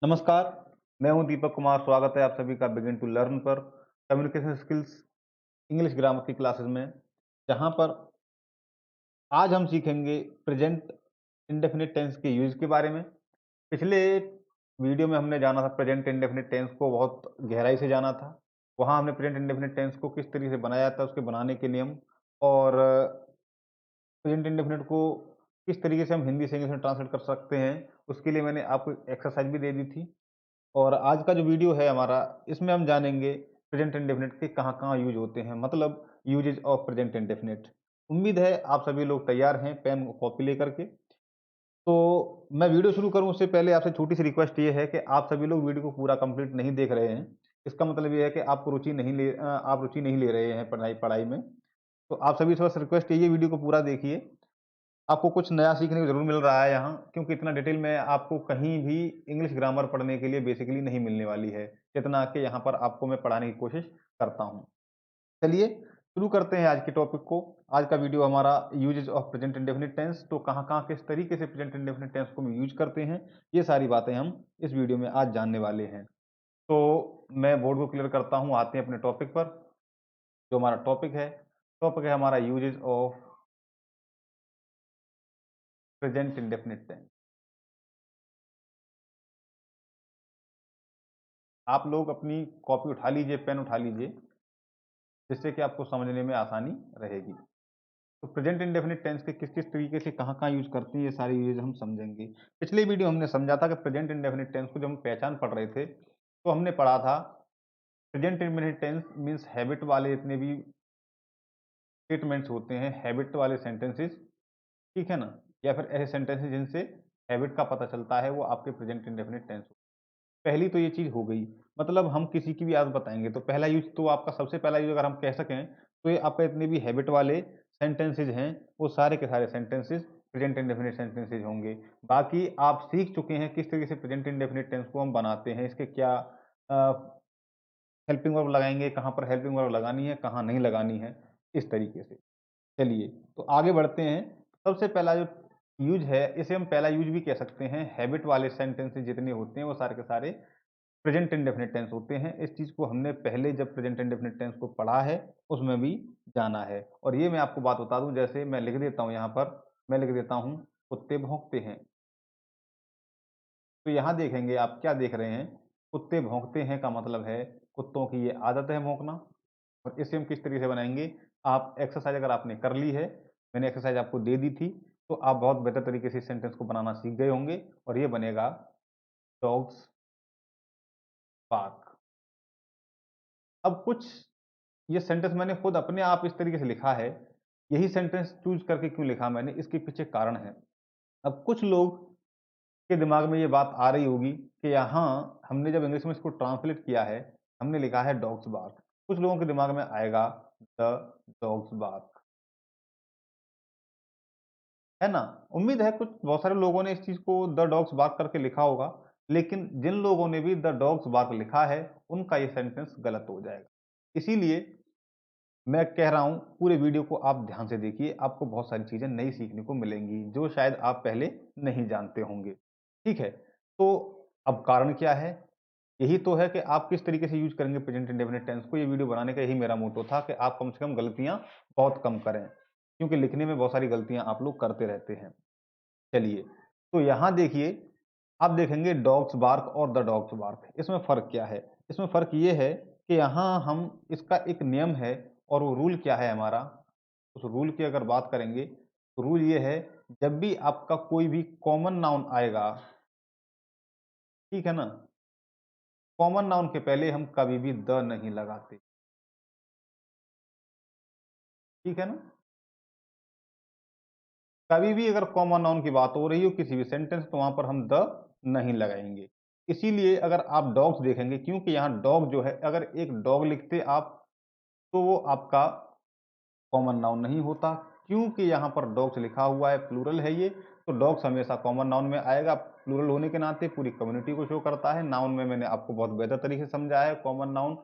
नमस्कार, मैं हूं दीपक कुमार। स्वागत है आप सभी का बिगिन टू लर्न पर कम्युनिकेशन स्किल्स इंग्लिश ग्रामर की क्लासेस में, जहां पर आज हम सीखेंगे प्रेजेंट इंडेफिनिट टेंस के यूज के बारे में। पिछले वीडियो में हमने जाना था प्रेजेंट इंडेफिनिट टेंस को, बहुत गहराई से जाना था। वहां हमने प्रेजेंट इंडेफिनिट टेंस को किस तरीके से बनाया जाता है, उसके बनाने के नियम, और प्रेजेंट इंडेफिनिट को किस तरीके से हम हिंदी से इंग्लिश में ट्रांसलेट कर सकते हैं, उसके लिए मैंने आपको एक्सरसाइज भी दे दी थी। और आज का जो वीडियो है हमारा, इसमें हम जानेंगे प्रेजेंट इंडेफिनिट के कहाँ-कहाँ यूज होते हैं, मतलब यूजेज ऑफ प्रेजेंट इंडेफिनिट। उम्मीद है आप सभी लोग तैयार हैं पेन कॉपी लेकर के। तो मैं वीडियो शुरू करूं उससे पहले आपसे छोटी सी रिक्वेस्ट ये है कि आप सभी लोग वीडियो को पूरा कंप्लीट नहीं देख रहे हैं। इसका मतलब ये है कि आपको आप रुचि नहीं ले रहे हैं पढ़ाई पढ़ाई में। तो आप सभी से बस रिक्वेस्ट यही है, वीडियो को पूरा देखिए। आपको कुछ नया सीखने को ज़रूर मिल रहा है यहाँ, क्योंकि इतना डिटेल में आपको कहीं भी इंग्लिश ग्रामर पढ़ने के लिए बेसिकली नहीं मिलने वाली है, जितना कि यहाँ पर आपको मैं पढ़ाने की कोशिश करता हूँ। चलिए शुरू करते हैं आज के टॉपिक को। आज का वीडियो हमारा uses of present indefinite tense, तो कहाँ-कहाँ किस तरीके से प्रेजेंट इंडेफिनिट टेंस को हम यूज करते हैं, ये सारी बातें हम इस वीडियो में आज जानने वाले हैं। तो मैं बोर्ड को क्लियर करता हूँ, आते हैं अपने टॉपिक पर। जो हमारा टॉपिक है हमारा uses of present indefinite tense. आप लोग अपनी कॉपी उठा लीजिए, पेन उठा लीजिए, जिससे कि आपको समझने में आसानी रहेगी। तो प्रेजेंट इंडेफिनिट टेंस के किस-किस तरीके से कहाँ-कहाँ यूज़ करते हैं, ये सारी यूज़ हम समझेंगे। पिछले वीडियो हमने समझा था कि प्रेजेंट इंडेफिनिट टेंस को जब हम पहचान पढ़ रहे थे, तो हमने पढ़ा था present indefinite tense means habit वाले जितने भी स्टेटमेंट्स होते हैं, हैबिट वाले सेंटेंसेस, ठीक है ना? या फिर ऐसे सेंटेंसेस जिनसे हैबिट का पता चलता है, वो आपके प्रेजेंट इंडेफिनिट टेंस। पहली तो ये चीज़ हो गई, मतलब हम किसी की भी आदत बताएँगे, तो पहला यूज़ तो आपका सबसे पहला यूज़ अगर हम कह सकें, तो ये आपका जितने भी हैबिट वाले सेंटेंसेस हैं, वो सारे के सारे सेंटेंसेस प्रेजेंट इंडेफिनिट सेंटेंसेस होंगे। बाकी आप सीख चुके हैं किस तरीके से प्रेजेंट इंडेफिनिट टेंस को हम बनाते हैं, इसके क्या हेल्पिंग वर्ब लगाएँगे, कहाँ पर हेल्पिंग वर्ब लगानी है, कहाँ नहीं लगानी है, इस तरीके से। चलिए, तो आगे बढ़ते हैं। सबसे पहला जो यूज़ है, इसे हम पहला यूज़ भी कह सकते हैं, हैबिट वाले सेंटेंसेस जितने होते हैं, वो सारे के सारे प्रेजेंट इंडेफिनिट टेंस होते हैं। इस चीज़ को हमने पहले जब प्रेजेंट इंडेफिनिट टेंस को पढ़ा है, उसमें भी जाना है। और ये मैं आपको बात बता दूँ, जैसे मैं लिख देता हूँ यहाँ पर, मैं लिख देता हूँ, कुत्ते भौंकते हैं। तो यहाँ देखेंगे आप क्या देख रहे हैं, कुत्ते भौंकते हैं का मतलब है कुत्तों की ये आदत है भौंकना। और इसे हम किस तरीके से बनाएँगे, आप एक्सरसाइज़ अगर आपने कर ली है, मैंने एक्सरसाइज़ आपको दे दी थी, तो आप बहुत बेहतर तरीके से इस सेंटेंस को बनाना सीख गए होंगे, और ये बनेगा डॉग्स बार्क। अब कुछ ये सेंटेंस मैंने खुद अपने आप इस तरीके से लिखा है। यही सेंटेंस चूज़ करके क्यों लिखा मैंने, इसके पीछे कारण है। अब कुछ लोग के दिमाग में ये बात आ रही होगी कि यहाँ हमने जब इंग्लिश में इसको ट्रांसलेट किया है, हमने लिखा है डॉग्स बार्क। कुछ लोगों के दिमाग में आएगा द डॉग्स बार्क, है ना? उम्मीद है कुछ बहुत सारे लोगों ने इस चीज़ को द डॉग्स बार्क करके लिखा होगा, लेकिन जिन लोगों ने भी द डॉग्स बार्क लिखा है, उनका ये सेंटेंस गलत हो जाएगा। इसीलिए मैं कह रहा हूँ पूरे वीडियो को आप ध्यान से देखिए, आपको बहुत सारी चीज़ें नई सीखने को मिलेंगी, जो शायद आप पहले नहीं जानते होंगे। ठीक है? तो अब कारण क्या है? यही तो है कि आप किस तरीके से यूज़ करेंगे प्रेज़ेंट इंडेफ़िनिट टेंस को। ये वीडियो बनाने का यही मेरा मोटो था कि आप कम से कम गलतियाँ बहुत कम करें, क्योंकि लिखने में बहुत सारी गलतियाँ आप लोग करते रहते हैं। चलिए, तो यहाँ देखिए, आप देखेंगे डॉग्स बार्क और द डॉग्स बार्क, इसमें फ़र्क क्या है? इसमें फ़र्क ये है कि यहाँ हम इसका एक नियम है, और वो रूल क्या है हमारा, उस रूल की अगर बात करेंगे, तो रूल ये है, जब भी आपका कोई भी कॉमन नाउन आएगा, ठीक है ना? कॉमन नाउन के पहले हम कभी भी द नहीं लगाते, ठीक है ना? कभी भी अगर कॉमन नाउन की बात हो रही हो किसी भी सेंटेंस, तो वहाँ पर हम द नहीं लगाएँगे। इसीलिए अगर आप डॉग्स देखेंगे, क्योंकि यहाँ डॉग जो है, अगर एक डॉग लिखते आप, तो वो आपका कॉमन नाउन नहीं होता, क्योंकि यहाँ पर डॉग्स लिखा हुआ है, प्लूरल है ये, तो डॉग्स हमेशा कॉमन नाउन में आएगा। प्लूरल होने के नाते पूरी कम्युनिटी को शो करता है। नाउन में मैंने आपको बहुत बेहतर तरीके से समझाया है, कॉमन नाउन,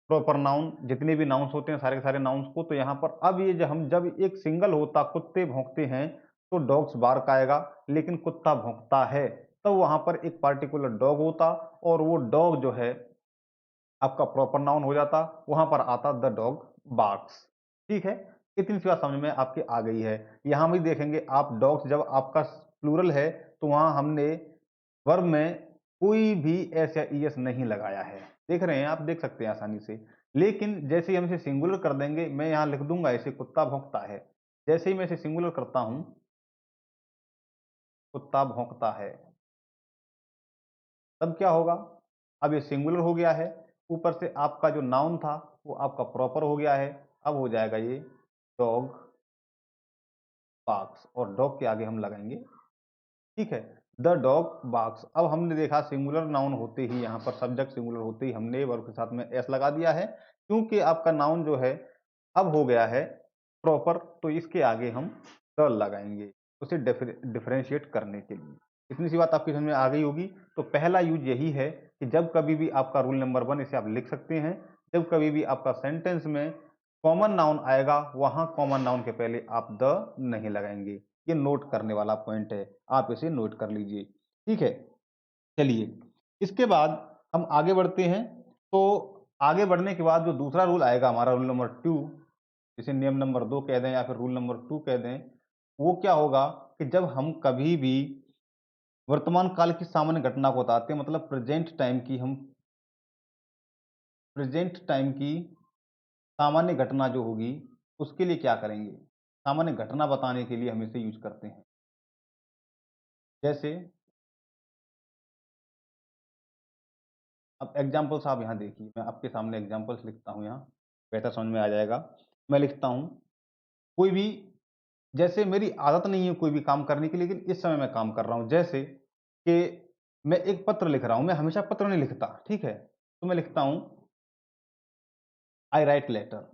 प्रॉपर नाउन, जितने भी नाउन्स होते हैं सारे के सारे नाउन्स को। तो यहाँ पर अब ये जब एक सिंगल होता कुत्ते भौंकते हैं, तो डॉग्स बार्क आएगा, लेकिन कुत्ता भौंकता है, तब वहां पर एक पार्टिकुलर डॉग होता और वो डॉग जो है आपका प्रॉपर नाउन हो जाता, वहां पर आता द डॉग बार्क्स। ठीक है, इतनी सी बात समझ में आपके आ गई है। यहां भी देखेंगे आप डॉग्स जब आपका प्लूरल है तो वहां हमने वर्ब में कोई भी एस या ईएस नहीं लगाया है। देख रहे हैं आप, देख सकते हैं आसानी से। लेकिन जैसे ही हम इसे सिंगुलर कर देंगे, मैं यहां लिख दूंगा इसे कुत्ता भौंकता है। जैसे ही मैं इसे सिंगुलर करता हूं, कुत्ता भौंकता है, तब क्या होगा? अब ये सिंगुलर हो गया है, ऊपर से आपका जो नाउन था वो आपका प्रॉपर हो गया है। अब हो जाएगा ये डॉग बार्क्स, और डॉग के आगे हम लगाएंगे, ठीक है, द डॉग बार्क्स। अब हमने देखा सिंगुलर नाउन होते ही, यहाँ पर सब्जेक्ट सिंगुलर होते ही हमने वर्ब के साथ में एस लगा दिया है, क्योंकि आपका नाउन जो है अब हो गया है प्रॉपर, तो इसके आगे हम द लगाएंगे उसे डिफरेंशिएट करने के लिए। इतनी सी बात आपकी समझ में आ गई होगी। तो पहला यूज यही है कि जब कभी भी आपका रूल नंबर 1, इसे आप लिख सकते हैं, जब कभी भी आपका सेंटेंस में कॉमन नाउन आएगा, वहां कॉमन नाउन के पहले आप द नहीं लगाएंगे। ये नोट करने वाला पॉइंट है, आप इसे नोट कर लीजिए, ठीक है। चलिए, इसके बाद हम आगे बढ़ते हैं। तो आगे बढ़ने के बाद जो दूसरा रूल आएगा हमारा, रूल नंबर 2, जिसे नियम नंबर 2 कह दें या फिर रूल नंबर 2 कह दें, वो क्या होगा कि जब हम कभी भी वर्तमान काल की सामान्य घटना को बताते हैं, मतलब प्रेजेंट टाइम की सामान्य घटना जो होगी, उसके लिए क्या करेंगे? सामान्य घटना बताने के लिए हम इसे यूज करते हैं। जैसे अब एग्जाम्पल्स आप यहाँ देखिए, मैं आपके सामने एग्जाम्पल्स लिखता हूँ, यहाँ बेहतर समझ में आ जाएगा। मैं लिखता हूँ कोई भी, जैसे मेरी आदत नहीं है कोई भी काम करने की, लेकिन इस समय मैं काम कर रहा हूँ। जैसे कि मैं एक पत्र लिख रहा हूँ, मैं हमेशा पत्र नहीं लिखता, ठीक है, तो मैं लिखता हूँ आई राइट लेटर,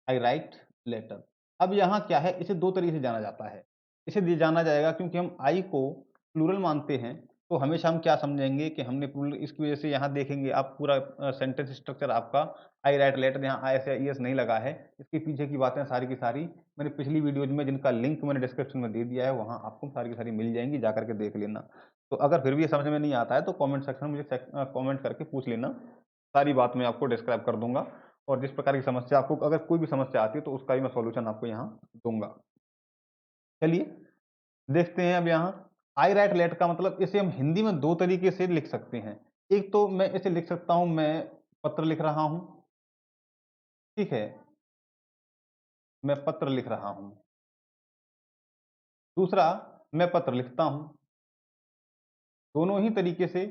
आई राइट लेटर। अब यहाँ क्या है, इसे दो तरीके से जाना जाता है। इसे जाना जाएगा क्योंकि हम आई को प्लूरल मानते हैं, तो हमेशा हम क्या समझेंगे कि हमने प्लूरल, इसकी वजह से यहाँ देखेंगे आप पूरा सेंटेंस स्ट्रक्चर आपका आई राइट लेटर, यहाँ आई से ईएस नहीं लगा है। इसके पीछे की बातें सारी की सारी मैंने पिछली वीडियोज में, जिनका लिंक मैंने डिस्क्रिप्शन में दे दिया है, वहाँ आपको सारी की सारी मिल जाएंगी, जा करके देख लेना। तो अगर फिर भी ये समझ में नहीं आता है तो कॉमेंट सेक्शन में मुझे कॉमेंट करके पूछ लेना, सारी बात मैं आपको डिस्क्राइब कर दूंगा। और जिस प्रकार की समस्या आपको, अगर कोई भी समस्या आती है तो उसका भी मैं सॉल्यूशन आपको यहाँ दूंगा। चलिए देखते हैं अब यहाँ आई राइट लेट का मतलब, इसे हम हिंदी में दो तरीके से लिख सकते हैं। एक तो मैं इसे लिख सकता हूं, मैं पत्र लिख रहा हूं, ठीक है, मैं पत्र लिख रहा हूं। दूसरा, मैं पत्र लिखता हूं। दोनों ही तरीके से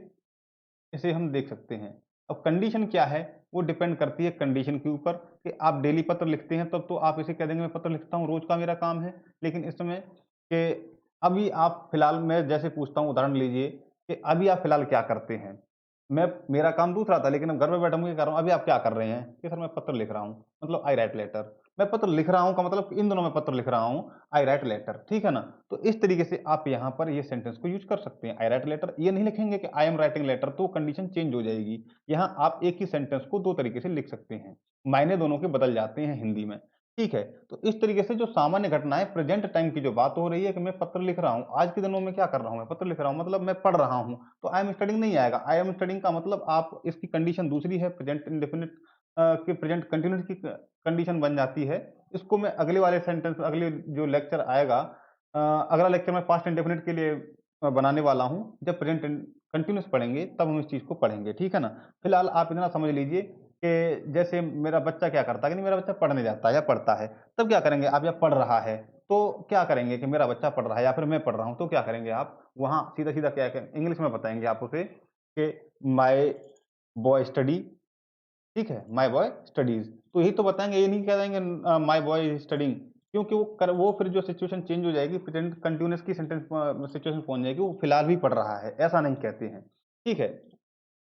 इसे हम देख सकते हैं। अब कंडीशन क्या है, वो डिपेंड करती है कंडीशन के ऊपर, कि आप डेली पत्र लिखते हैं तब तो आप इसे कह देंगे मैं पत्र लिखता हूँ, रोज का मेरा काम है। लेकिन इस समय कि अभी आप फिलहाल, मैं जैसे पूछता हूँ, उदाहरण लीजिए कि अभी आप फिलहाल क्या करते हैं, मैं, मेरा काम दूसरा था लेकिन अब घर में बैठा हूँ, ये कर रहा हूँ, अभी आप क्या कर रहे हैं कि सर मैं पत्र लिख रहा हूँ, मतलब आई राइट लेटर। मैं पत्र लिख रहा हूँ का मतलब इन दोनों में पत्र लिख रहा हूँ, आई राइट लेटर, ठीक है ना। तो इस तरीके से आप यहाँ पर ये सेंटेंस को यूज कर सकते हैं। आई राइट लेटर, ये नहीं लिखेंगे कि आई एम राइटिंग लेटर, तो कंडीशन चेंज हो जाएगी। यहाँ आप एक ही सेंटेंस को दो तरीके से लिख सकते हैं, मायने दोनों के बदल जाते हैं हिंदी में, ठीक है। तो इस तरीके से जो सामान्य घटना है, प्रेजेंट टाइम की जो बात हो रही है कि मैं पत्र लिख रहा हूँ, आज के दिनों में क्या कर रहा हूँ, मैं पत्र लिख रहा हूँ, मतलब मैं पढ़ रहा हूँ, तो आई एम स्टडिंग नहीं आएगा। आई एम स्टडिंग का मतलब आप, इसकी कंडीशन दूसरी है, प्रेजेंट इंडेफिनिट के प्रेजेंट कंटिन्यूस की कंडीशन बन जाती है। इसको मैं अगले वाले सेंटेंस, अगले जो लेक्चर आएगा, अगला लेक्चर मैं पास्ट इंडेफिनिट के लिए बनाने वाला हूं। जब प्रेजेंट कंटिन्यूस पढ़ेंगे तब हम इस चीज को पढ़ेंगे, ठीक है ना। फिलहाल आप इतना समझ लीजिए कि जैसे मेरा बच्चा क्या करता है, कि नहीं, मेरा बच्चा पढ़ने जाता है या पढ़ता है, तब क्या करेंगे आप, या पढ़ रहा है, तो क्या करेंगे कि मेरा बच्चा पढ़ रहा है या फिर मैं पढ़ रहा हूं, तो क्या करेंगे आप, वहां सीधा सीधा क्या इंग्लिश में बताएंगे आप उसे कि माई बॉय स्टडी, ठीक है, माई बॉय स्टडीज। तो यही तो बताएंगे, ये नहीं कह देंगे माई बॉय स्टडिंग, क्योंकि वो फिर जो सिचुएशन चेंज हो जाएगी, प्रेजेंट कंटिन्यूअस की सेंटेंस सिचुएशन पहुंच जाएगी, वो फिलहाल भी पढ़ रहा है, ऐसा नहीं कहते हैं, ठीक है।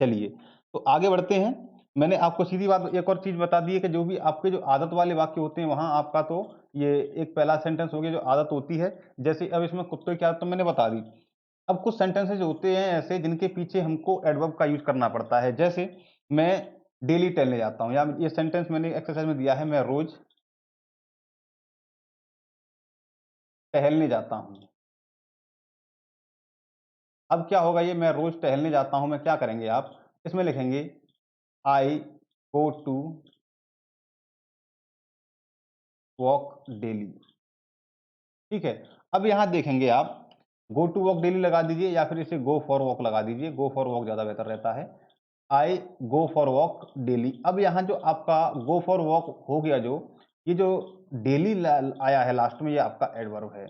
चलिए, तो आगे बढ़ते हैं। मैंने आपको सीधी बात एक और चीज बता दी है कि जो भी आपके जो आदत वाले वाक्य होते हैं, वहां आपका तो ये एक पहला सेंटेंस हो गया जो आदत होती है। जैसे अब इसमें कुत्ते की आदत तो मैंने बता दी। अब कुछ सेंटेंसेज होते हैं ऐसे जिनके पीछे हमको एडवर्ब का यूज करना पड़ता है। जैसे मैं डेली टहलने जाता हूँ, या ये सेंटेंस मैंने एक्सरसाइज में दिया है, मैं रोज टहलने जाता हूँ, अब क्या होगा, ये मैं रोज टहलने जाता हूं में क्या करेंगे आप, इसमें लिखेंगे आई गो टू वॉक डेली। ठीक है, अब यहां देखेंगे आप गो टू वॉक डेली लगा दीजिए या फिर इसे गो फॉर वॉक लगा दीजिए, गो फॉर वॉक ज्यादा बेहतर रहता है। आई गो फॉर वॉक डेली। अब यहाँ जो आपका गो फॉर वॉक हो गया, जो ये जो डेली आया है लास्ट में, ये आपका एडवर्ब है।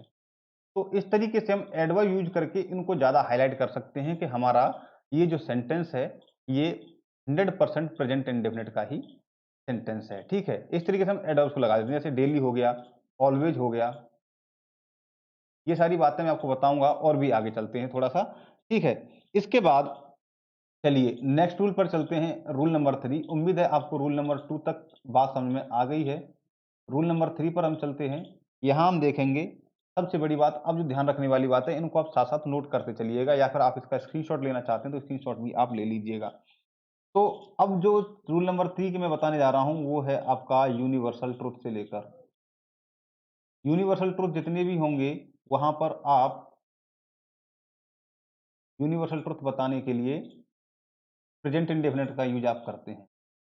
तो इस तरीके से हम एडवर्ब यूज करके इनको ज्यादा हाईलाइट कर सकते हैं कि हमारा ये जो सेंटेंस है ये 100% प्रेजेंट इंडेफिनिट का ही सेंटेंस है। ठीक है, इस तरीके से हम एडवर्ब्स को लगा देते हैं, जैसे डेली हो गया, ऑलवेज हो गया। ये सारी बातें मैं आपको बताऊंगा और भी आगे चलते हैं थोड़ा सा। ठीक है, इसके बाद चलिए नेक्स्ट रूल पर चलते हैं, रूल नंबर 3। उम्मीद है आपको रूल नंबर 2 तक बात समझ में आ गई है। रूल नंबर 3 पर हम चलते हैं। यहां हम देखेंगे सबसे बड़ी बात, अब जो ध्यान रखने वाली बात है इनको आप साथ साथ नोट करते चलिएगा, या फिर आप इसका स्क्रीनशॉट लेना चाहते हैं तो स्क्रीनशॉट भी आप ले लीजिएगा। तो अब जो रूल नंबर 3 की मैं बताने जा रहा हूं वो है आपका यूनिवर्सल ट्रुथ से लेकर। यूनिवर्सल ट्रुथ जितने भी होंगे वहां पर आप यूनिवर्सल ट्रुथ बताने के लिए प्रेजेंट इंडेफिनिट का यूज आप करते हैं।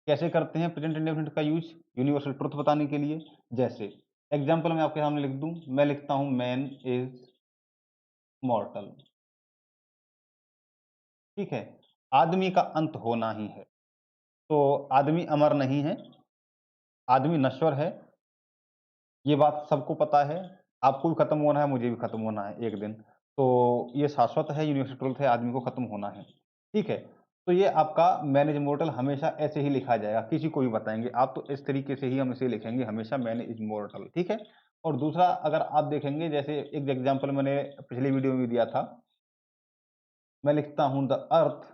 कैसे करते हैं प्रेजेंट इंडेफिनिट का यूज यूनिवर्सल ट्रुथ बताने के लिए? जैसे एग्जांपल मैं आपके सामने लिख दूं, मैं लिखता हूं मैन इज मॉर्टल। ठीक है, आदमी का अंत होना ही है। तो आदमी अमर नहीं है, आदमी नश्वर है, ये बात सबको पता है। आपको भी खत्म होना है, मुझे भी खत्म होना है एक दिन। तो ये शाश्वत है, यूनिवर्सल ट्रुथ है, आदमी को खत्म होना है। ठीक है, तो ये आपका मैन इज मोर्टल हमेशा ऐसे ही लिखा जाएगा, किसी को भी बताएंगे आप तो इस तरीके से ही हम इसे लिखेंगे हमेशा, मैन इज मोर्टल। ठीक है, और दूसरा अगर आप देखेंगे, जैसे एक एग्जांपल मैंने पिछले वीडियो में दिया था, मैं लिखता हूं the earth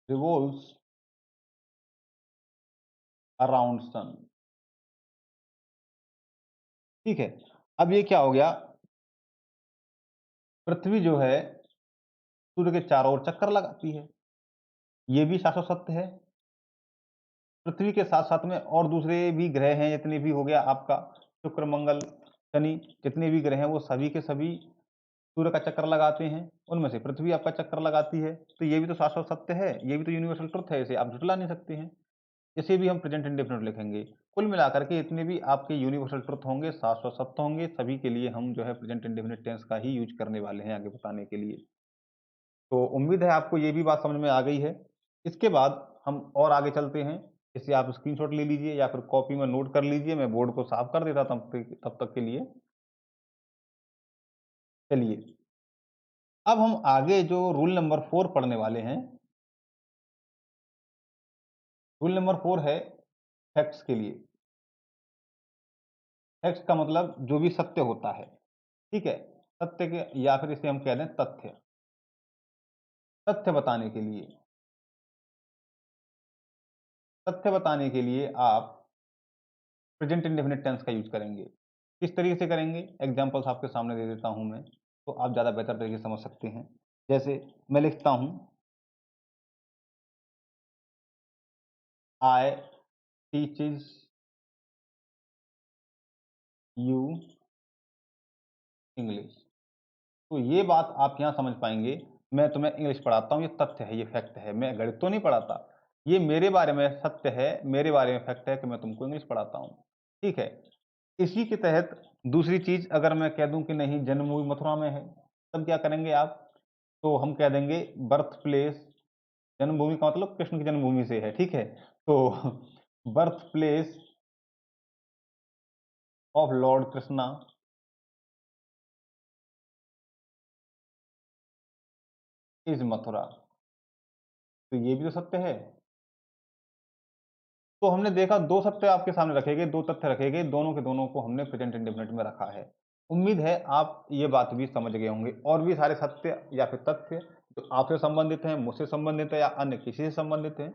revolves around sun. ठीक है, अब ये क्या हो गया, पृथ्वी जो है सूर्य के चारों ओर चक्कर लगाती है, ये भी शाश्वत सत्य है। पृथ्वी के साथ साथ में और दूसरे भी ग्रह हैं, जितने भी हो गया आपका शुक्र मंगल शनि, जितने भी ग्रह हैं वो सभी के सभी सूर्य का चक्कर लगाते हैं, उनमें से पृथ्वी आपका चक्कर लगाती है। तो ये भी तो शाश्वत सत्य है, ये भी तो यूनिवर्सल ट्रुथ है, इसे आप झुटला नहीं सकते हैं। इसे भी हम प्रेजेंट इंडेफिनिट लिखेंगे। कुल मिलाकर के इतने भी आपके यूनिवर्सल ट्रुथ होंगे, शाश्वत सत्य होंगे, सभी के लिए हम जो है प्रेजेंट इंडेफिनिट टेंस का ही यूज करने वाले हैं आगे बताने के लिए। तो उम्मीद है आपको ये भी बात समझ में आ गई है। इसके बाद हम और आगे चलते हैं, इसे आप स्क्रीनशॉट ले लीजिए या फिर कॉपी में नोट कर लीजिए, मैं बोर्ड को साफ कर देता तब तक के लिए। चलिए, अब हम आगे जो रूल नंबर 4 पढ़ने वाले हैं, रूल नंबर 4 है फैक्ट्स के लिए। फैक्ट्स का मतलब जो भी सत्य होता है। ठीक है, सत्य के या फिर इसे हम कह दें तथ्य, तथ्य बताने के लिए, तथ्य बताने के लिए आप प्रेजेंट इंडेफिनिट टेंस का यूज करेंगे। किस तरीके से करेंगे, एग्जांपल्स आपके सामने दे देता हूं मैं, तो आप ज़्यादा बेहतर तरीके से समझ सकते हैं। जैसे मैं लिखता हूं आई टीचेस यू इंग्लिश। तो ये बात आप यहाँ समझ पाएंगे, मैं तुम्हें इंग्लिश पढ़ाता हूँ, ये तथ्य है, ये फैक्ट है, मैं गणित तो नहीं पढ़ाता, ये मेरे बारे में सत्य है, मेरे बारे में फैक्ट है कि मैं तुमको इंग्लिश पढ़ाता हूँ। ठीक है, इसी के तहत दूसरी चीज अगर मैं कह दूं कि नहीं जन्मभूमि मथुरा में है, तब क्या करेंगे आप, तो हम कह देंगे बर्थ प्लेस, जन्मभूमि का मतलब कृष्ण की जन्मभूमि से है। ठीक है, तो birth place of Lord Krishna is Mathura. तो ये भी तो सत्य है। तो हमने देखा दो सत्य आपके सामने रखे गए, दो तथ्य रखे गए, दोनों के दोनों को हमने प्रेजेंट इंडेफिनिट में रखा है। उम्मीद है आप ये बात भी समझ गए होंगे, और भी सारे सत्य या फिर तथ्य जो आपसे संबंधित हैं, मुझसे संबंधित है या अन्य किसी से संबंधित हैं,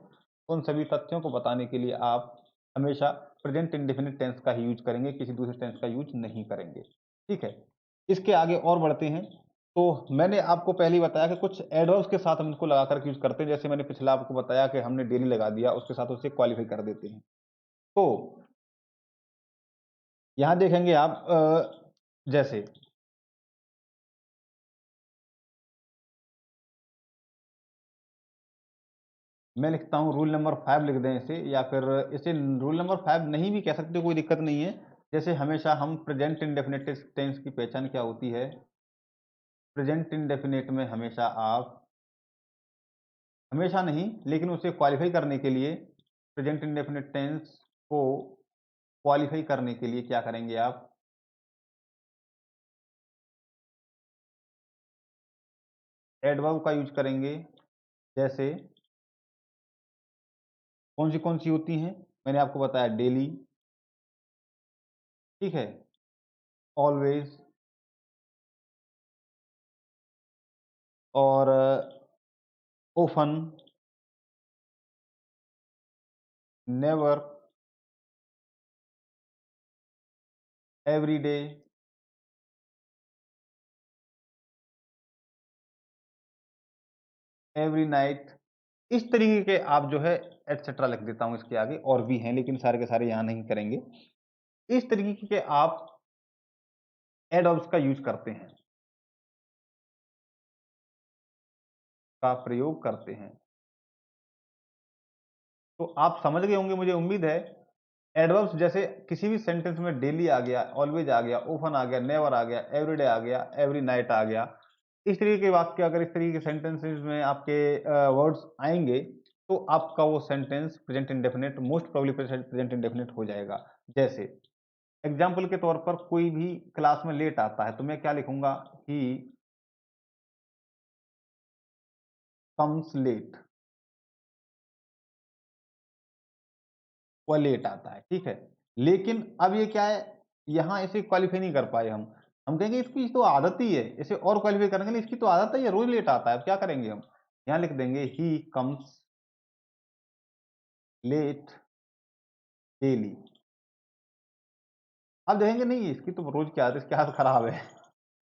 उन सभी तथ्यों को बताने के लिए आप हमेशा प्रेजेंट इंडेफिनिट टेंस का ही यूज करेंगे, किसी दूसरे टेंस का यूज नहीं करेंगे। ठीक है, इसके आगे और बढ़ते हैं। तो मैंने आपको पहले ही बताया कि कुछ एडवर्ब्स के साथ हम इसको लगा कर यूज करते हैं, जैसे मैंने पिछला आपको बताया कि हमने डेली लगा दिया, उसके साथ उसे क्वालिफाई कर देते हैं। तो यहां देखेंगे आप जैसे मैं लिखता हूँ रूल नंबर 5 लिख दें इसे, या फिर इसे रूल नंबर 5 नहीं भी कह सकते, कोई दिक्कत नहीं है। जैसे हमेशा हम प्रेजेंट इंडेफिनिट टेंस की पहचान क्या होती है, प्रेजेंट इंडेफिनिट में हमेशा आप, हमेशा नहीं लेकिन उसे क्वालिफाई करने के लिए, प्रेजेंट इंडेफिनिट टेंस को क्वालिफाई करने के लिए क्या करेंगे आप, एडवर्ब का यूज करेंगे। जैसे कौन सी होती हैं, मैंने आपको बताया डेली, ठीक है, ऑलवेज, और often, never, every day, every night. इस तरीके के आप जो है एटसेट्रा लिख देता हूं इसके आगे, और भी हैं लेकिन सारे के सारे यहां नहीं करेंगे। इस तरीके के आप एडवर्ब्स का यूज करते हैं, का प्रयोग करते हैं। तो आप समझ गए होंगे मुझे उम्मीद है। एडवर्ब्स जैसे किसी भी सेंटेंस में डेली आ गया, ऑलवेज आ गया, ओफन आ गया, नेवर आ गया, एवरीडे आ गया, एवरी नाइट आ गया, इस तरीके के वाक्य अगर इस तरीके के सेंटेंसेस में आपके वर्ड्स आएंगे तो आपका वो sentence present indefinite, most probably present indefinite हो जाएगा। जैसे एग्जाम्पल के तौर पर कोई भी क्लास में लेट आता है तो मैं क्या लिखूंगा, ही कम्स लेट, वो लेट आता है, ठीक है। लेकिन अब ये क्या है, यहां इसे क्वालिफाई नहीं कर पाए हम कहेंगे इसकी तो आदत ही है, इसे और क्वालिफाई करने के लिए इसकी तो आदत है, ये रोज लेट आता है। अब क्या करेंगे हम, यहां लिख देंगे ही कम्स लेट डेली। अब देखेंगे नहीं इसकी तो रोज की आदत, इसकी आदत खराब है,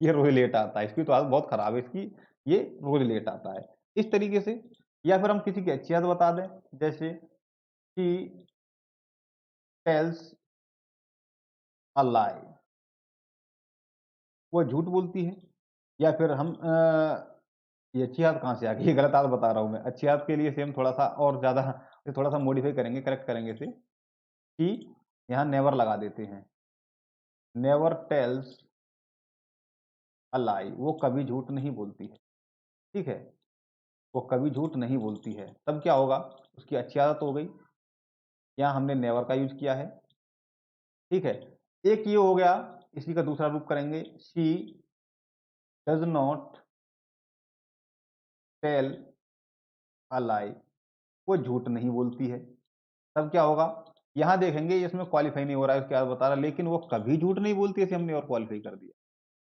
ये रोज लेट आता है, इसकी तो आदत बहुत खराब है इसकी, ये रोज लेट आता है, इस तरीके से। या फिर हम किसी की अच्छी आदत बता दें, जैसे ही टेल्स अ लाई, वो झूठ बोलती है। या फिर हम ये अच्छी आदत कहाँ से आ गई, ये गलत आदत बता रहा हूँ मैं। अच्छी आदत के लिए सेम थोड़ा सा और ज्यादा थोड़ा सा मॉडिफाई करेंगे, करेक्ट करेंगे इसे, कि यहाँ नेवर लगा देते हैं, नेवर टेल्स अ लाई, वो कभी झूठ नहीं बोलती है, ठीक है, वो कभी झूठ नहीं बोलती है। तब क्या होगा, उसकी अच्छी आदत हो गई, यहाँ हमने नेवर का यूज किया है, ठीक है। एक ये हो गया, इसी का दूसरा रूप करेंगे, she does not tell a lie, वो झूठ नहीं बोलती है। तब क्या होगा, यहां देखेंगे इसमें क्वालिफाई नहीं हो रहा है, उसके बाद बता रहा, लेकिन वो कभी झूठ नहीं बोलती, इसे हमने और क्वालिफाई कर दिया।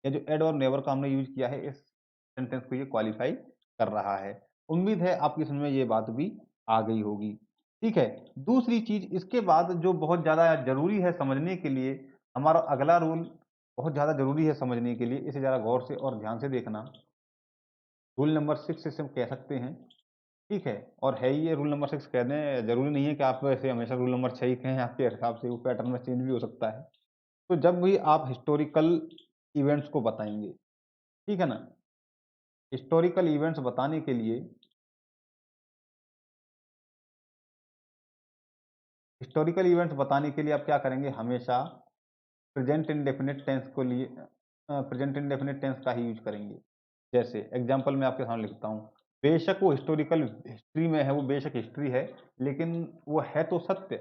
ये जो एड और नेवर का हमने यूज किया है, इस सेंटेंस को ये क्वालिफाई कर रहा है। उम्मीद है आपकी समझ में ये बात भी आ गई होगी, ठीक है। दूसरी चीज इसके बाद जो बहुत ज्यादा जरूरी है समझने के लिए, हमारा अगला रूल बहुत ज्यादा जरूरी है समझने के लिए, इसे जरा गौर से और ध्यान से देखना। रूल नंबर 6 इसे हम कह सकते हैं, ठीक है। और है ही ये रूल नंबर 6 कह दें, जरूरी नहीं है कि आप ऐसे हमेशा रूल नंबर 6 ही कहें, आपके हिसाब से वो पैटर्न में चेंज भी हो सकता है। तो जब भी आप हिस्टोरिकल इवेंट्स को बताएंगे, ठीक है ना, हिस्टोरिकल इवेंट्स बताने के लिए, हिस्टोरिकल इवेंट्स बताने के लिए आप क्या करेंगे, हमेशा प्रेजेंट इंडेफिनिट टेंस को लिए प्रेजेंट इंडेफिनिट टेंस का ही यूज करेंगे। जैसे एग्जांपल मैं आपके सामने लिखता हूँ, बेशक वो हिस्टोरिकल हिस्ट्री में है, वो बेशक हिस्ट्री है, लेकिन वो है तो सत्य,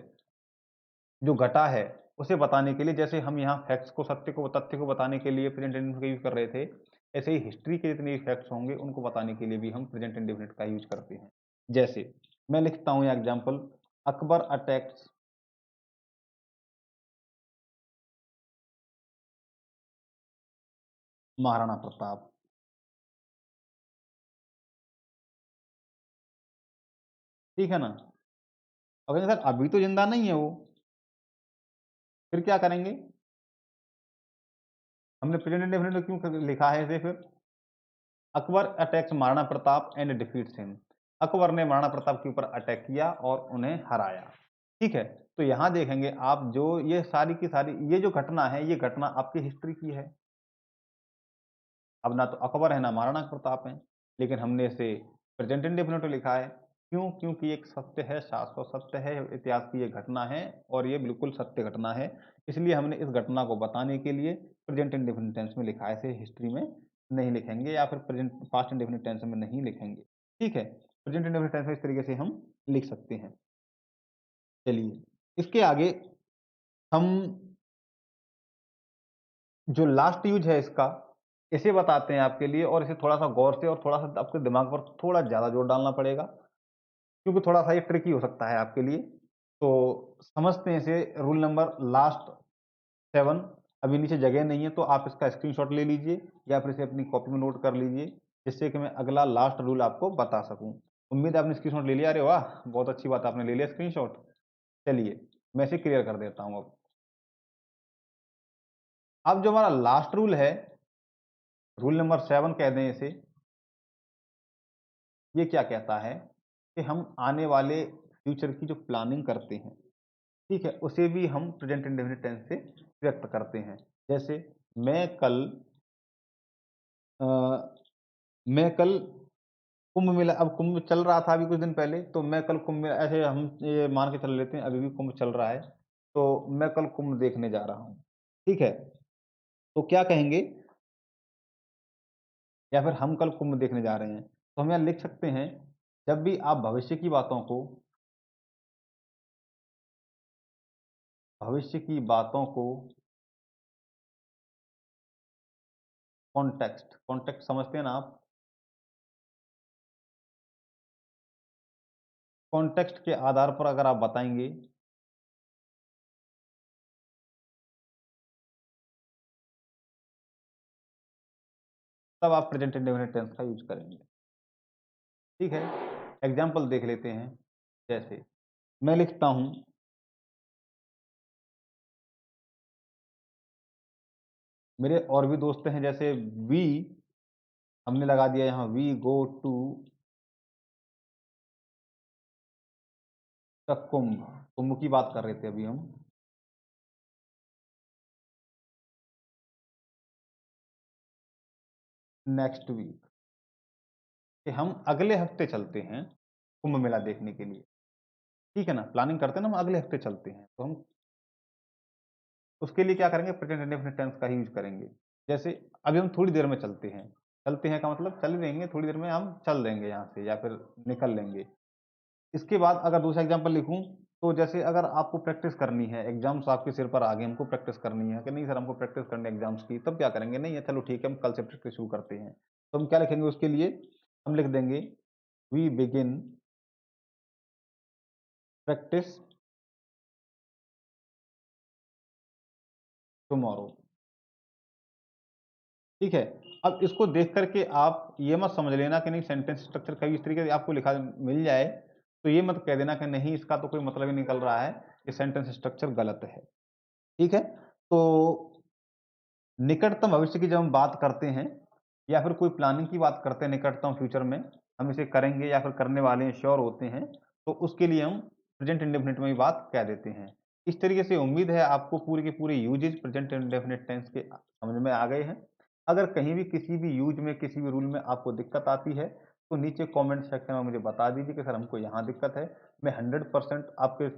जो घटा है उसे बताने के लिए, जैसे हम यहाँ फैक्ट्स को, सत्य को, तथ्य को बताने के लिए प्रेजेंट इंडेफिनिट का यूज कर रहे थे, ऐसे ही हिस्ट्री के जितने फैक्ट्स होंगे उनको बताने के लिए भी हम प्रेजेंट इंडेफिनिट का यूज करते हैं। जैसे मैं लिखता हूँ यहाँ एग्जाम्पल, अकबर अटैक्स महाराणा प्रताप, ठीक है ना। अगर सर अभी तो जिंदा नहीं है वो, फिर क्या करेंगे, हमने प्रेजेंट इंडेफिनिट क्यों लिखा है इसे फिर, Akbar attacks Maharana Pratap and defeats him, Akbar ने महाराणा प्रताप के ऊपर अटैक किया और उन्हें हराया, ठीक है। तो यहां देखेंगे आप, जो ये सारी की सारी ये जो घटना है, ये घटना आपकी हिस्ट्री की है। अब ना तो अकबर है ना महाराणा प्रताप है, लेकिन हमने इसे प्रेजेंट इंडेफिनिट लिखा है, क्यों? क्योंकि एक सत्य है, शाश्वत सत्य है, इतिहास की ये घटना है और ये बिल्कुल सत्य घटना है। इसलिए हमने इस घटना को बताने के लिए प्रेज़ेंट इंडेफ़िनिट टेंस में लिखा है, ऐसे हिस्ट्री में नहीं लिखेंगे या फिर प्रेज़ेंट पास्ट इंडेफ़िनिट टेंस में नहीं लिखेंगे। ठीक है? प्रेज़ेंट इंडेफ़िनिट टेंस में इस तरीके से हम लिख सकते हैं। चलिए, इसके आगे हम जो लास्ट यूज़ है इसका, इसे बताते हैं आपके लिए और इसे थोड़ा-सा गौर से और थोड़ा-सा आपके दिमाग पर थोड़ा ज़्यादा जोर डालना पड़ेगा, क्योंकि थोड़ा-सा ये ट्रिकी हो सकता है आपके लिए। तो समझते हैं इसे रूल नंबर लास्ट 7। अभी नीचे जगह नहीं है तो आप इसका स्क्रीनशॉट ले लीजिए या फिर इसे अपनी कॉपी में नोट कर लीजिए, जिससे कि मैं अगला लास्ट रूल आपको बता सकूँ। उम्मीद है आपने स्क्रीनशॉट ले लिया। अरे वाह! बहुत अच्छी बात आपने ले लिया स्क्रीनशॉट। चलिए, मैं इसे क्लियर कर देता हूँ अब। अब जो हमारा लास्ट रूल है, रूल नंबर 7 कह दें इसे, ये क्या कहता है कि हम आने वाले फ्यूचर की जो प्लानिंग करते हैं, ठीक है? उसे भी हम प्रेज़ेंट इंडेफ़िनिट टेंस से व्यक्त करते हैं। जैसे मैं कल अ, मैं कल कुंभ मेला, अब कुंभ चल रहा था अभी कुछ दिन पहले, तो मैं कल कुंभ मेला, ऐसे हम ये मान के चल लेते हैं अभी भी कुंभ चल रहा है, तो मैं कल कुंभ देखने जा रहा हूँ, ठीक है? तो क्या कहेंगे या फिर हम कल कुंभ देखने जा रहे हैं, तो हम यहाँ लिख सकते हैं, जब भी आप भविष्य की बातों को कॉन्टेक्स्ट समझते हैं ना आप? कॉन्टेक्स्ट के आधार पर अगर आप बताएँगे, तब आप प्रेज़ेंट इंडेफ़िनिट टेंस का यूज़ करेंगे, ठीक है? एग्ज़ाम्पल देख लेते हैं, जैसे मैं लिखता हूँ, मेरे और भी दोस्त हैं, जैसे वी, हमने लगा दिया यहाँ वी गो टू द कुंभ, कुंभ की बात कर रहे थे अभी हम। नेक्स्ट वीक, कि हम अगले हफ्ते चलते हैं कुंभ मेला देखने के लिए, ठीक है ना? प्लानिंग करते हैं ना, हम अगले हफ्ते चलते हैं, तो हम उसके लिए क्या करेंगे, प्रेज़ेंट इंडेफ़िनिट टेंस का ही यूज़ करेंगे। जैसे अभी हम थोड़ी देर में चलते हैं का मतलब चल देंगे, थोड़ी देर में हम चल देंगे यहाँ से या फिर निकल लेंगे। इसके बाद अगर दूसरा एग्ज़ाम्पल लिखूँ, तो जैसे अगर आपको प्रैक्टिस करनी है, एग्ज़ाम्स आपके सिर पर आ गए, हमको प्रैक्टिस करनी है कि नहीं सर हमको प्रैक्टिस करनी है एग्ज़ाम्स की, तब क्या करेंगे? नहीं है, चलो ठीक है, हम कल से प्रैक्टिस शुरू करते हैं। तो हम क्या लिखेंगे उसके लिए? हम लिख देंगे, वी बिगिन प्रैक्टिस टुमारो, ठीक है? अब इसको देख कर के आप ये मत समझ लेना कि नहीं सेंटेंस स्ट्रक्चर कभी इस तरीके से आपको लिखा मिल जाए, तो ये मत कह देना कि नहीं इसका तो कोई मतलब ही निकल रहा है, ये सेंटेंस स्ट्रक्चर गलत है, ठीक है? तो निकटतम भविष्य की जब हम बात करते हैं या फिर कोई प्लानिंग की बात करते हैं निकटतम फ्यूचर में, हम इसे करेंगे या फिर करने वाले हैं, श्योर होते हैं, तो उसके लिए हम प्रेज़ेंट इंडेफ़िनिट में ही बात कह देते हैं। इस तरीके से उम्मीद है आपको पूरे के पूरे यूजेज़ प्रेज़ेंट इंडेफ़िनिट टेंस के समझ में आ गए हैं। अगर कहीं भी किसी भी यूज़ में, किसी भी रूल में आपको दिक्कत आती है, तो नीचे कमेंट सेक्शन में मुझे बता दीजिए कि सर हमको यहाँ दिक्कत है। मैं 100% आपके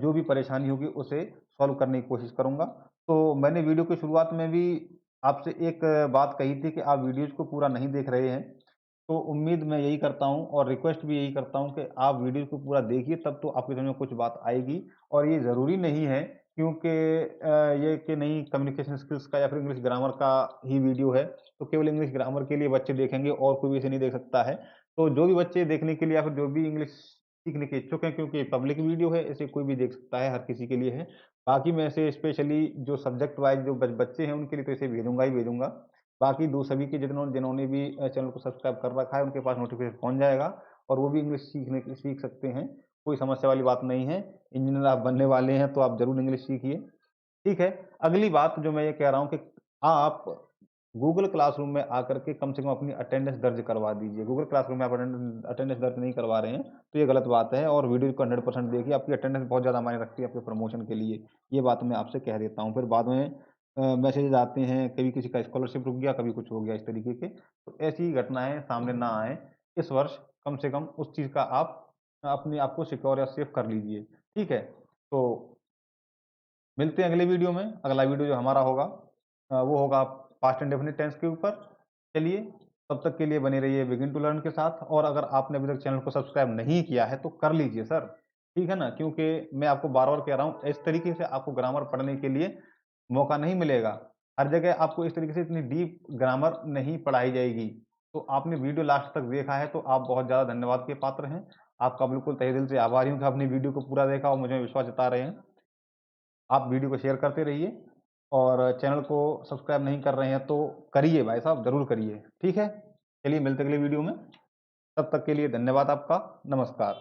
जो भी परेशानी होगी उसे सॉल्व करने की कोशिश करूँगा। तो मैंने वीडियो की शुरुआत में भी आपसे एक बात कही थी कि आप वीडियोज़ को पूरा नहीं देख रहे हैं। तो उम्मीद मैं यही करता हूँ और रिक्वेस्ट भी यही करता हूँ कि आप वीडियो को पूरा देखिए, तब तो आपकी समझ में कुछ बात आएगी और ये ज़रूरी नहीं है क्योंकि ये कि नहीं कम्युनिकेशन स्किल्स का या फिर इंग्लिश ग्रामर का ही वीडियो है, तो केवल इंग्लिश ग्रामर के लिए बच्चे देखेंगे और कोई भी इसे नहीं देख सकता है। तो जो भी बच्चे देखने के लिए या फिर जो भी इंग्लिश सीखने के इच्छुक हैं, क्योंकि पब्लिक वीडियो है, इसे कोई भी देख सकता है, हर किसी के लिए है। बाकी मैं इसे स्पेशली जो सब्जेक्ट वाइज़ जो बच्चे हैं उनके लिए तो इसे भेजूँगा ही भेजूँगा। बाकी दो सभी के जिन्होंने भी चैनल को सब्सक्राइब कर रखा है, उनके पास नोटिफ़िकेशन पहुँच जाएगा और वो भी इंग्लिश सीख सकते हैं। कोई समस्या वाली बात नहीं है। इंजीनियर आप बनने वाले हैं, तो आप ज़रूर इंग्लिश सीखिए। ठीक है? अगली बात जो मैं ये कह रहा हूँ कि आप गूगल क्लासरूम में आकर के कम से कम अपनी अटेंडेंस दर्ज करवा दीजिए। गूगल क्लासरूम में आप अटेंडेंस दर्ज नहीं करवा रहे हैं, तो ये गलत बात है और वीडियो को 100% देखिए, आपकी अटेंडेंस बहुत ज़्यादा मायने रखती है आपके प्रमोशन के लिए। ये बात मैं आपसे कह देता हूँ। फिर बाद में मैसेजेस आते हैं, कभी किसी का स्कॉलरशिप रुक गया, कभी कुछ हो गया इस तरीके के। तो ऐसी घटनाएँ सामने ना आएँ, इस वर्ष कम से कम उस चीज़ का आप अपने आप को सिक्योर या सेफ कर लीजिए। ठीक है? तो मिलते हैं अगले वीडियो में। अगला वीडियो जो हमारा होगा वो होगा पास्ट इंडेफिनिट टेंस के ऊपर। चलिए, तब तक के लिए बने रहिए बिगिन टू लर्न के साथ, और अगर आपने अभी तक चैनल को सब्सक्राइब नहीं किया है तो कर लीजिए सर, ठीक है ना? क्योंकि मैं आपको बार-बार कह रहा हूँ, इस तरीके से आपको ग्रामर पढ़ने के लिए मौका नहीं मिलेगा। हर जगह आपको इस तरीके से इतनी डीप ग्रामर नहीं पढ़ाई जाएगी। तो आपने वीडियो लास्ट तक देखा है तो आप बहुत ज़्यादा धन्यवाद के पात्र हैं। आपका बिल्कुल तहे दिल से आभारी हूँ कि आपने वीडियो को पूरा देखा और मुझे विश्वास जता रहे हैं। आप वीडियो को शेयर करते रहिए, और चैनल को सब्सक्राइब नहीं कर रहे हैं तो करिए भाई साहब, ज़रूर करिए, ठीक है? चलिए, मिलते हैं अगले वीडियो में। तब तक के लिए धन्यवाद आपका। नमस्कार।